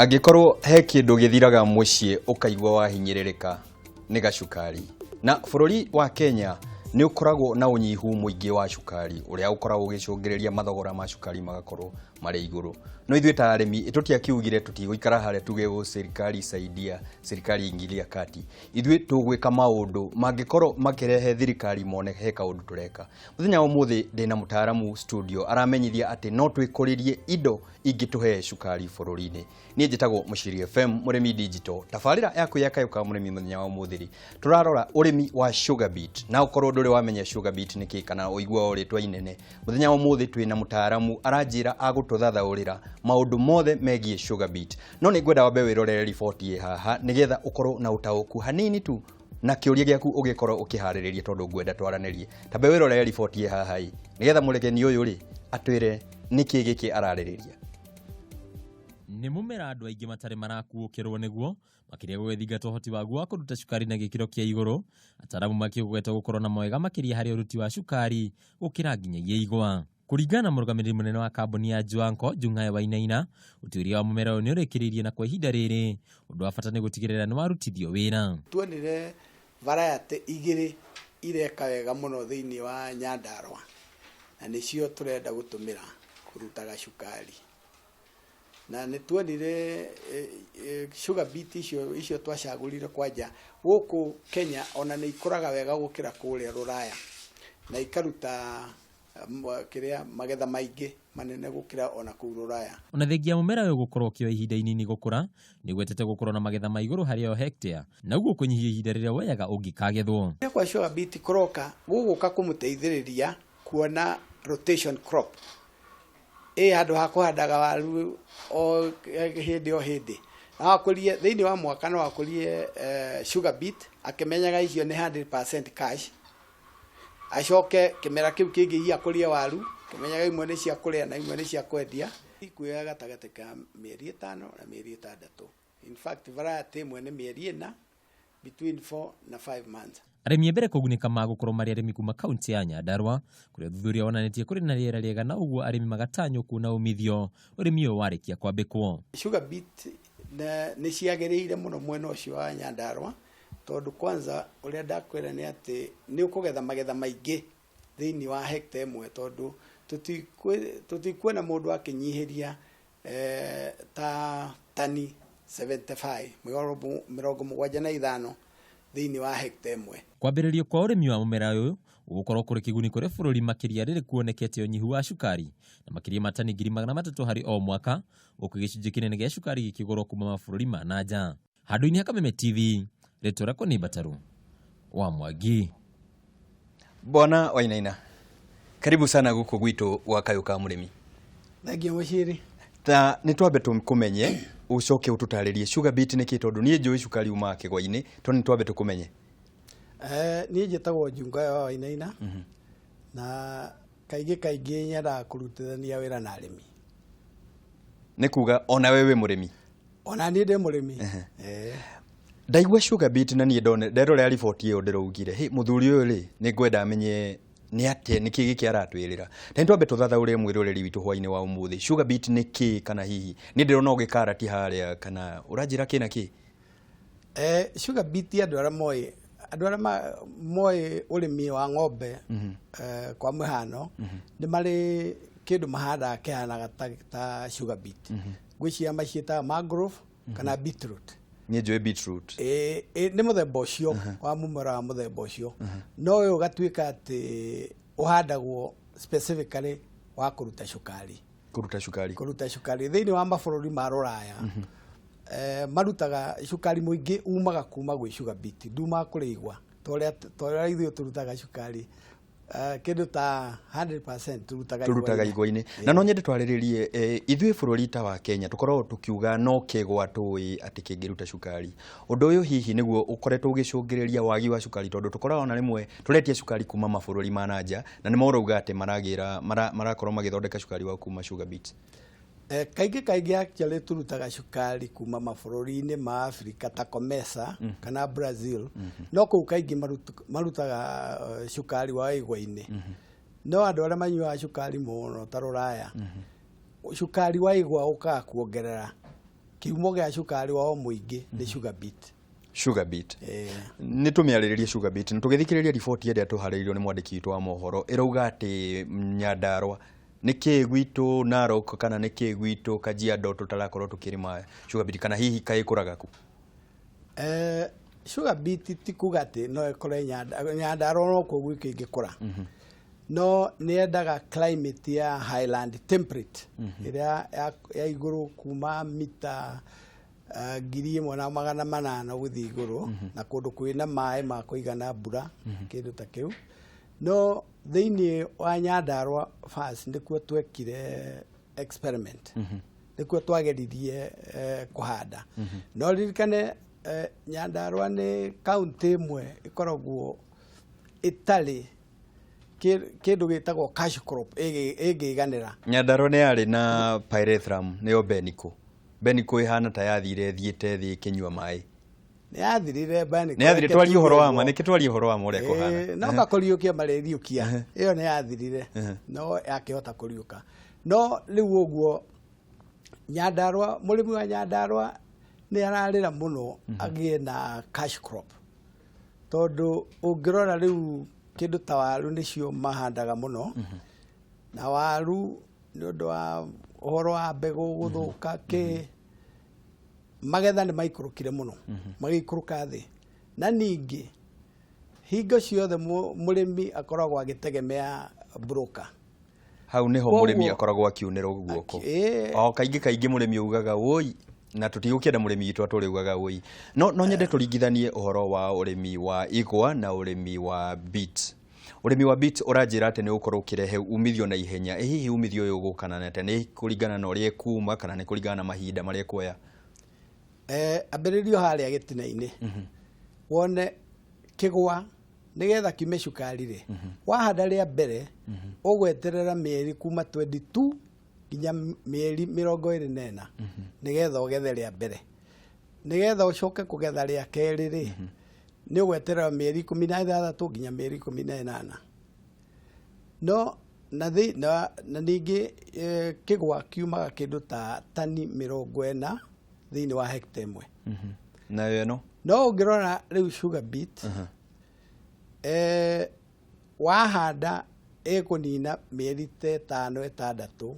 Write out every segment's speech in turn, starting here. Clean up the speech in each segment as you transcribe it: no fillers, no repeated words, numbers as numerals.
Angĩkorwo he kĩndũ gĩthiraga mũciĩ ũkaigua wahinyĩrĩrĩka nĩ gacukari. Na bũrũri wa Kenya nĩ ũkoragwo na ũnyihu mũingĩ wa cukari ũrĩa ũkoragwo ũgĩcũngĩrĩria mathogora ma cukari magakorwo marĩ igũrũ. No ithuĩ ta arĩmi tũtiakiugire tũtigũikara harĩa tuge serikali saidia, serikali ingilia kati. Ithuĩ tũgwĩka maũndũ mangĩkorwo makĩrehe thirikari mone he kaũndũ tũreka. Mũthenya ũmũthĩ ndĩna mũtaaramu studio aramenyithia atĩ no twĩkũrĩrie indo ingĩtũhe cukari bũrũri-inĩ. Niĩ njĩtagwo Mũciri FM Murimi Digital. Tabarĩra yaku ya Kayu ka Murimi mũthenya wa ũmũthĩ tũrarora ũrĩmi wa sugar beet. Na ũkorwo ndũrĩ wamenya sugar beet nĩ kĩ kana ũigua o rĩtwa inene. Mũthenya wa ũmũthĩ twĩna mũtaaramu aranjĩra agũtũthathaũrĩra maũndũ mothe megiĩ sugar beet. No nĩ ngwenda wambe wĩrorere riboti haha nĩgetha ũkorwo na ũtaũku hanini tu na kĩũria gĩaku ũgĩkorwo ũkĩharĩrĩria tondũ ngwenda twaranĩrie. Tambe wĩrorere riboti haha nĩgetha mũregeni ũyũ atwĩre nĩkĩ gĩkĩ ararĩrĩria. Nĩ mũmera andũ aingĩ matarĩ marakuũkĩrwo nĩguo makĩria gũgĩthingata ũhoti waguo wa kũruta cukari na gĩkĩro kĩa igũrũ, ataramu makĩugĩte gũkorwo na mawega makĩria harĩ ũruti wa cukari gũkĩra nginyagia igwa. Kũringana na mũrũgamĩrĩri mũnene wa kambuni ya Juanko Jungae Wainaina, ũtuĩria wa mũmera ũyũ nĩ ũrĩkĩrĩirie na kwa ihinda rĩrĩ ũndũ wa bata nĩ gũtigĩrĩra nĩ warutithio wĩra. Tuonire variety igĩrĩ ireka wega mũno thĩinĩ wa Nyandarua na nĩcio tũrenda gũtũmĩra kũruta cukari. Na nĩ tuonire sugar beet icio twacagũrire kwanja gũkũ Kenya ona nĩ ikũraga wega gũkĩra kũrĩa Rũraya na ikaruta magetha maingĩ manene gũkĩra ona kũu Rũraya. Ona thengia mũmera ũyũ gũkorwo kĩo ihinda inini gũkũra nĩ gwetete gũkorwo na magetha ma igũrũ harĩ o hectare na ũguo kũnyihia ihinda rĩrĩa woyaga ũngĩkagethwo. Kwa sugar beet kũroka gũgũka kũmũteithĩrĩria kuona rotation crop. Handũ ha kũhandaga waru o hĩndĩ o hĩndĩ. Na wakũrie thĩinĩ wa mwaka no wakũrie sugar beet akĩmenyaga icio nĩ 100% cash. Acoke kĩmera kĩu kĩngĩ akũrie waru, kĩmenyaga imwe nĩ cia kũrĩa na imwe nĩ cia kwendia. Ikuoya gatagatĩ ka mĩeri 5 na mĩeri 6. In fact variety ĩmwe nĩ mĩeri 4 between 4 na 5 months. Arĩmi mbere kũgunĩka magũkorwo marĩ arĩmi kuma kaunti ya Nyandarua kũrĩa ũthuthuria wonanĩtie kũrĩ na rĩera rĩega na ũguo arĩmi magatanywo kuona umithio ũrĩmi ũyũ warĩkia kwambĩkwo. Sugar beet nĩ ciagĩrĩire mũno mwena ũcio wa Nyandarua tondũ kwanza ũrĩa ndakwĩra nĩ atĩ nĩ ũkũgetha magetha maingĩ thĩinĩ wa hectare ĩmwe tondũ tũtikuona mũndũ akĩnyihĩria ta tani 75 75 thĩinĩ wa hectare ĩmwe. Kwambĩrĩrio kwa ũrĩmi wa mũmera ũyũ ũgũkorwo kũrĩ kĩguni kũrĩ bũrũri makĩria rĩrĩ kuonekete ũnyihu wa cukari na makĩria matani 300,000 harĩ o mwaka gũkũ gĩcunjĩ kĩnene gĩa cukari gĩkĩgũrwo kuma mabũrũri ma nanja. Handũ-inĩ ha Kameme TV, rĩtwa rĩakwa nĩ Bataru wa Mwangi. Bwana Wainaina, karibu sana gũkũ gwitũ gwa Kayu ka Murimi. Thengia Mũciri. Ta nĩ twambe tũkũmenye ucoke ũtũtarĩrie sugar beet nĩ kĩ tondũ niĩ njũĩ cukari uma kĩgwa-inĩ to nĩ twambe tũkũmenye. Niĩ njĩtagwo Jungae Wainaina na kaingĩ nyendaga kũrutithania wĩra na arĩmi. Nĩ kuga ona wewe mũrĩmi? Ona niĩ ndĩ mũrĩmi. Ndaigua sugar beet na niĩ nderorera riboti ĩyo ndĩraugire mũthuri ũyũ nĩ ngwenda amenye nĩ atĩ nĩkĩ gĩkĩ aratwĩrĩra. Na twambe tũthathaũre mwĩroreri witũ hwainĩ wa ũmũthĩ. Sugar beet nĩ kĩ kana hihi nĩ ndĩrona ũgĩkarati harĩa kana ũranjĩra kĩ na kĩ? Sugar beet andũ arĩa moĩ ũrĩmi wa ng'ombe kwa mũhano nĩ marĩ kĩndũ mahandaga kĩhanaga ta sugar beet. Gwĩciria maciĩtaga mangrove kana beetroot. Niĩ njũĩ beetroot. Nĩ mũthemba ũcio wa mũmera wa mũthemba ũcio. No ũyũ ũgatuĩka atĩ ũhandagwo specifically wa kũruta cukari. Kũruta cukari thĩinĩ wa mabũrũri ma Rũraya. Marutaga cukari mũingĩ umaga kuma gwĩ sugar beet. Ndumaga kũrĩ igwa. Torĩa ithuĩ tũrutaga cukari kĩndũ ta 100% turutaga igwa-inĩ. Na no nyende twarĩrĩrie ithuĩ bũrũri ta wa Kenya tũkoragwo tũkiuga no kĩgwa tũĩ atĩ kĩngĩruta cukari. Ũndũ ũyũ hihi nĩguo ũkoretwo ũgĩcũngĩrĩria wagi wa cukari tondũ tũkoragwo na rĩmwe tũretia cukari kuma mabũrũri ma nanja na nĩ marauga atĩ marakorwo magĩthondeka cukari wa kuma sugar beet. Kaingĩ actually turutaga cukari kuma mabũrũri-inĩ ma Afrika ta Komesa kana Brazil. No kũu kaingĩ marutaga cukari wa igwa-inĩ. No andũ arĩa manyuaga cukari mũno ta Rũraya, cukari wa igwa ũkaga kuongerera kiumo gĩa cukari wa mũingĩ nĩ sugar beet. Sugar beet. Nĩ tũmĩarĩrĩrie sugar beet. Nĩ tũgĩthikĩrĩria riboti ĩrĩa tũharĩirio nĩ mwandĩki witũ wa mohoro ĩrauga atĩ Nyandarua nĩkĩ gwitũ Narok kana nĩkĩ gwitũ Kajiado tũtarakorwo tũkĩrĩma sugar beet kana hihi kaĩ kũraga ku? Sugar beet ti kuga atĩ no ĩkore Nyandarua no kuo ingĩkũra. No nĩendaga climate ya highland temperate ĩrĩa ya igũrũ kuma mita 1,800 gũthiĩ igũrũ na kũndũ kwĩna maĩ ma kũigana mbura kĩndũ ta kĩu. No thĩinĩ wa Nyandarua first nĩkuo twekire experiment, nĩkuo twageririe kũhanda. No ririkane Nyandarua nĩ kaunti ĩmwe ĩkoragwo ĩtarĩ kĩndũ gĩtagwo cash crop ĩngĩiganĩra. Nyandarua nĩ yarĩ na pyrethrum nĩyo Benico. Benico ihana ta yathire thiĩte thĩ kĩnyua maĩ. Nĩyathirire Benico. Nĩyathire twarie ũhoro wa ma, nĩkĩ twarie ũhoro wa ma ũrĩa kũhana. No gakũriũkia marĩriũkia. Ĩyo nĩyathirire. No yakĩhota kũriũka. No rĩu ũguo Nyandarua, mũrĩmi wa Nyandarua nĩ ararĩra mũno agĩe na cash crop. Tondũ ũngĩrora rĩu kĩndũ ta waru nĩcio mahandaga mũno. Na waru nĩ ũndũ wa ũhoro wa mbegũ gũthũka magetha nĩ maikũrũkire mũno, magĩikũrũka thĩ. Na ningĩ hingo ciothe mũrĩmi akoragwo agĩtegemea broker. Hau niho mũrĩmi akoragwo akiunĩrwo guoko. O kaingĩ mũrĩmi ugaga woi na tutigũkĩenda mũrĩmi witũ atũrĩugaga woi. No nyende tũringithanie ũhoro wa ũrĩmi wa igwa na ũrĩmi wa beets. Urimi wa beets ũranjĩra atĩ nĩ ũkorwo ũkĩrehe umithio na ihenya. Hihi umithio ũyũ ũgũkana atĩa? Nĩ kũringana na ũrĩa kuma kana nĩ kũringana na mahinda marĩa kuoya? Ambĩrĩrio harĩa gĩtina-inĩ. Wone kĩgwa nĩgetha kiume cukari rĩ. Wahanda rĩa mbere ũgweterera mĩeri kuma 22 nginya mĩeri 24 nĩgetha ũgethe rĩa mbere. Nĩgetha ũcoke kũgetha rĩa kerĩ rĩ. Nĩ ũgweterera mĩeri 16 nginya mĩeri 18. No na ningĩ kĩgwa kiumaga kĩndũ ta tani 40 thĩinĩ wa hectare ĩmwe. Na ĩno no ũngĩrora rĩu sugar beet wahanda ĩkũnina mĩeri 5-6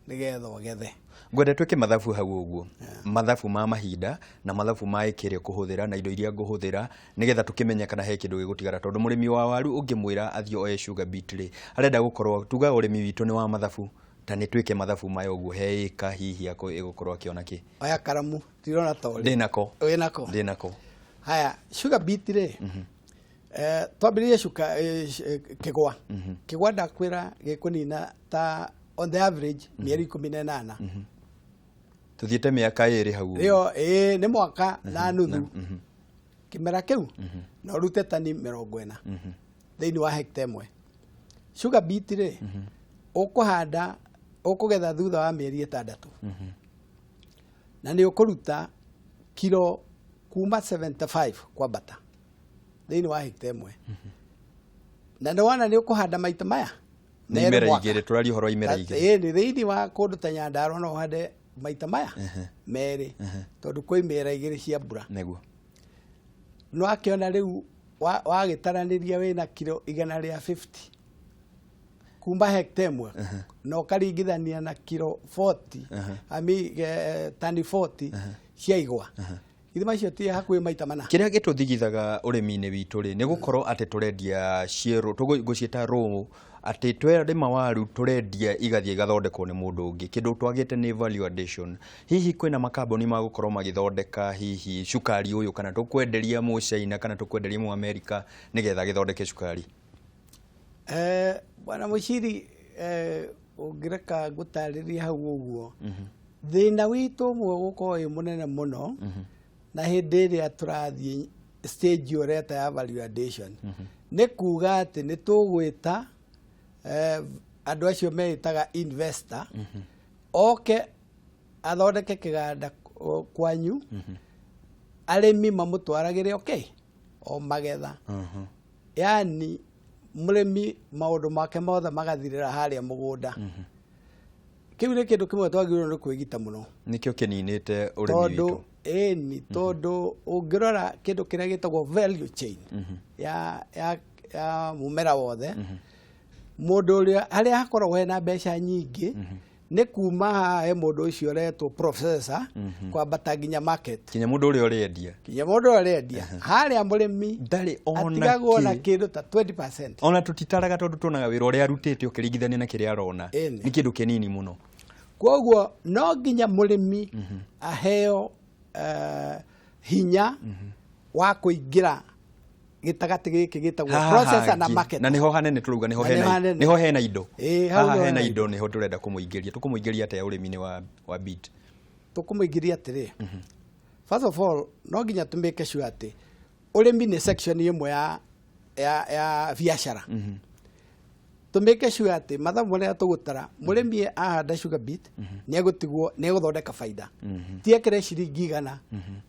nĩgetha ũgethe. Ngwenda twĩke mathabu hau ũguo. Mathabu ma mahinda na mathabu ma ĩkĩrĩa kũhũthĩra na indo iria ngũhũthĩra nĩgetha tũkĩmenya kana he kĩndũ gĩgũtigara, tondũ mũrĩmi wa waru ũngĩmwĩra athio oye sugar beet rĩ, arenda gũkorwo tuga ũrĩmi witũ nĩ wa mathabu. Ta nĩ twĩke mathabu maya ũguo he ĩka hihi ĩgũkorwo akĩona kĩ? Oya karamu tirona ta ũrĩ. Ndĩnako. Haya, sugar beet rĩ. Twambĩrĩrie kĩgwa. Kĩgwa ndakwĩra gĩkũnina ta on the average mĩeri 18. Tuthiĩte mĩaka 2 hau. Ĩyo nĩ mwaka na nuthu. Kĩmera kĩu na ũrute tani 40 thĩinĩ wa hectare ĩmwe. Sugar beet rĩ ũkũhanda ũkũgetha thutha wa mĩeri 6. Na nĩ ũkũruta kilo kuma 75 kwambata thĩinĩ wa hectare ĩmwe. Na nĩwona nĩ ũkũhanda maita maya. Nĩ imera igĩrĩ tũraria ũhoro wa imera igĩrĩ. Nĩ thĩinĩ wa kũndũ ta Nyandarua no ũhande maita maya merĩ tondũ kwĩ imera igĩrĩ cia mbura. Nĩguo. No akĩona rĩu wagĩtaranĩria wĩna kilo 150 kuma hectare ĩmwe na ũkaringithania na kilo 40 tani 40 cia igwa. Ithima icio ti hakuhĩ maita mana. Kĩrĩa gĩtũthigithaga ũrĩmi-inĩ witũ rĩ nĩ gũkorwo atĩ tũrendia ciero tũgũciĩta row atĩ twerĩma waru tũrendia igathiĩ igathondekwo nĩ mũndũ ũngĩ. Kĩndũ twagĩte nĩ value addition. Hihi kwĩna makambuni ma gũkorwo magĩthondeka hihi cukari ũyũ kana tũkwenderia Mũchina kana tũkwenderia Mũamerica nĩgetha gĩthondeke cukari? Bwana Mũciri ũngĩreka ngũtarĩria hau ũguo. Thĩna witũ ũmwe gũkorwo wĩ mũnene mũno na hĩndĩ ĩrĩa tũrathiĩ stage ũreta ya value addition nĩ kuga atĩ nĩ tũgwĩta andũ acio meĩtaga investor oke athondeke kĩganda kwanyu arĩmi mamũtwaragĩre o magetha. Yani mũrĩmi maũndũ make mothe magathirĩra harĩa mũgũnda. kiu ni kindu kimwe twagirwo no kwigita muno nikio kininite urimi witu ni tondu ungirora kindu kiria gitagwo value chain ya mumera wothe mundu uria aria hakoragwo hena mbeca nyingi ni kuma he mundu ucio retwo processor kwambata nginya market kinya mundu uria urendia haria murimi ndari atigagwo na kindu ta 20%. Ona tutitaraga tondu tunaga wira uria arutite ukiringithania na kiria arona ni kindu kinini muno. Koguo no nginya murimi aheo hinya wa kuingira gitagati giki gitagwo processor na market. Na niho hanene turuga niho hena indo. Haha hena indo niho turenda kumuingiria ate urimi-ini wa beet. Tukumuingiria atiri. First of all, no nginya tumeke sure ati urimi ni section imwe ya biashara. Tumeke sure ati mathabu maria tugutara murimi ahanda sugar beet ni egutigwo ni eguthondeka faida. Tiekere ciringi 100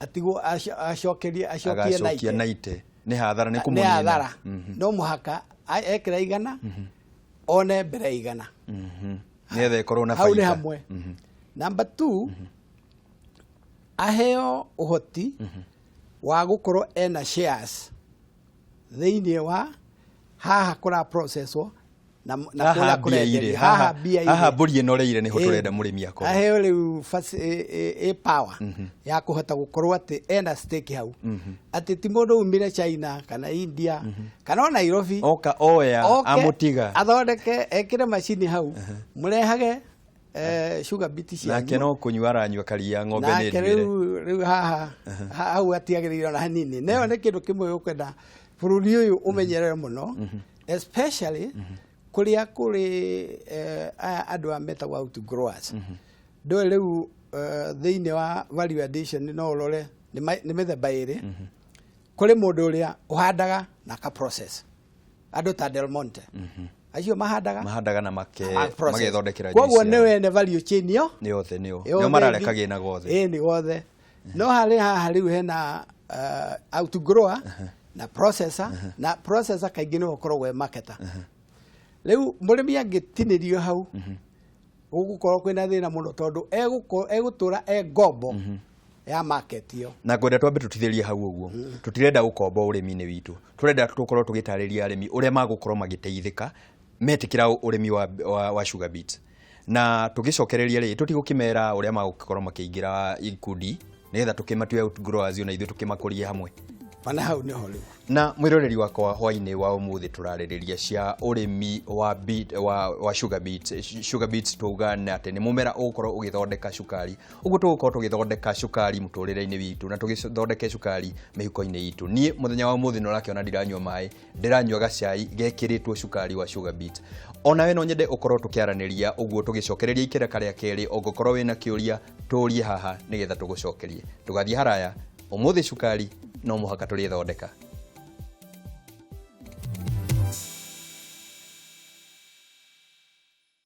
atigwo acokie naite. Ni hathara ni kumunina. Ni hathara. No muhaka ekira 100 one mbere 100. Niethe ikorwo na faida. Hau ni hamwe. Number 2, aheo uhoti wa gukorwo ena shares thiini wa haha kura processwo na kura kurenderia haha mburi ino reire niho turenda murimi akoro aheo riu power ya kuhota gukorwo ati ena stake hau ati ti mundu umire China kana India kana Nairobi oka oya amutiga athondeke ekire machine hau murehage sugar beet cia nake no kunywa aranywa karia ng'ombe ni ndire riu haha hau atiagiriro na hanini neo ni kindu kimwe ukwenda bururi uyu umenyerere muno especially kuria kuri andu ametagwo outgrowers ndo riu thiini wa value addition no urore ni mithemba iri kuri mundu uria uhandaga na ka process andu ta Del Monte acio mahandaga na magethondekera juice koguo ni wene value chain yo ni othe nio mararekage na gothe ni gothe no haha riu hena outgrower na processor na processor kaingĩ nĩ ũkoragwo marketer riu murimi angĩtinĩrio hau ũgũkorwo kwĩna thĩna mũno tondũ egũtũra ngombo ya market yo na ngwenda twambe tutithĩrie hau ũguo tutirenda gũkomba ũrĩmi-inĩ witũ turenda tũkorwo tũgĩtarĩria arĩmi ũrĩa magũkorwo magĩteithĩka metikira ũrĩmi wa sugar beet na tũgĩcokereria rĩ tutigũkĩmera ũrĩa magũkorwo makĩingĩra ikundi nĩgetha tũkĩmatue outgrowers na ithuĩ tũkĩmakũrie hamwe pana hau nĩ ho rĩu na mwiroreri wakwa hwainĩ wa ũmũthĩ turarĩrĩria cia ũrĩmi wa sugar beets tuuga na atĩ nĩ mũmera ũgũkorwo ũgĩthondeka cukari ũguo tũgũkorwo tũgĩthondeka cukari mũtũrĩre-inĩ witũ na tũgĩthondeke cukari mĩhuko-inĩ itũ niĩ mũthenya wa ũmũthĩ no rakiona ndiranyua maĩ ndĩranyua gacai gekĩrĩtwo cukari wa sugar beet onawe no nyende ũkorwo tũkĩaranĩria ũguo tũgĩcokereria ikereka rĩa kerĩ ũngĩkorwo wĩna kĩũria tũũrie haha nĩgetha tũgũcokerie tũgathiĩ haraya ũmũthĩ cukari no mũhaka tũrĩthondeka